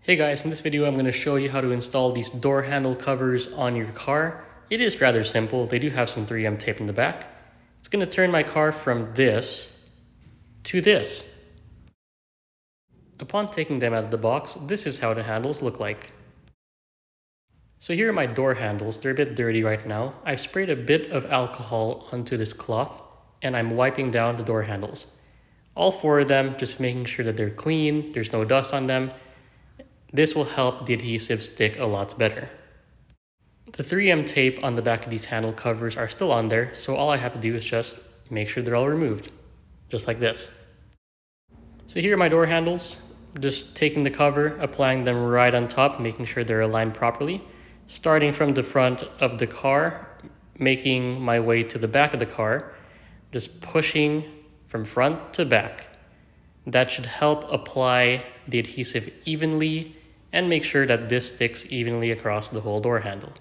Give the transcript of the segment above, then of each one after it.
Hey guys, in this video I'm going to show you how to install these door handle covers on your car. It is rather simple. They do have some 3M tape in the back. It's going to turn my car from this to this. Upon taking them out of the box, this is how the handles look like. So here are my door handles. They're a bit dirty right now. I've sprayed a bit of alcohol onto this cloth and I'm wiping down the door handles. All four of them, just making sure that they're clean, there's no dust on them. This will help the adhesive stick a lot better. The 3M tape on the back of these handle covers are still on there, so all I have to do is just make sure they're all removed, just like this. So here are my door handles. Just taking the cover, applying them right on top, making sure they're aligned properly. Starting from the front of the car, making my way to the back of the car, just pushing from front to back. That should help apply the adhesive evenly and make sure that this sticks evenly across the whole door handle.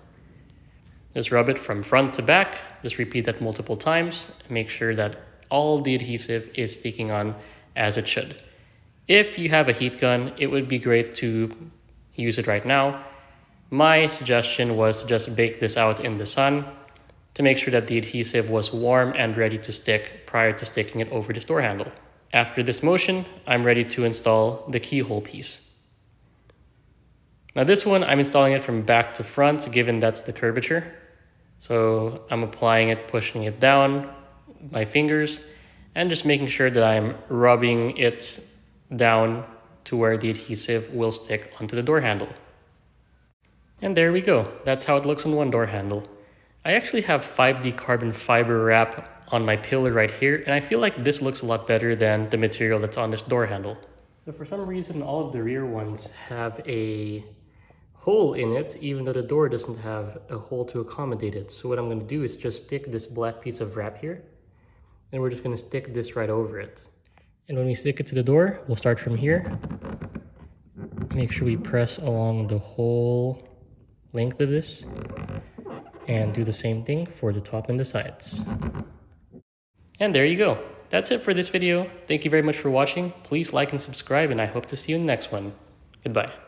Just rub it from front to back, just repeat that multiple times, and make sure that all the adhesive is sticking on as it should. If you have a heat gun, it would be great to use it right now. My suggestion was to just bake this out in the sun to make sure that the adhesive was warm and ready to stick prior to sticking it over this door handle. After this motion, I'm ready to install the keyhole piece. Now this one, I'm installing it from back to front, given that's the curvature. So I'm applying it, pushing it down, my fingers, and just making sure that I'm rubbing it down to where the adhesive will stick onto the door handle. And there we go. That's how it looks on one door handle. I actually have 5D carbon fiber wrap on my pillar right here, and I feel like this looks a lot better than the material that's on this door handle. So for some reason, all of the rear ones have a hole in it, even though the door doesn't have a hole to accommodate it. So what I'm going to do is just stick this black piece of wrap here, and we're just going to stick this right over it. And when we stick it to the door, we'll start from here. Make sure we press along the whole length of this, and do the same thing for the top and the sides. And there you go. That's it for this video. Thank you very much for watching. Please like and subscribe, and I hope to see you in the next one. Goodbye.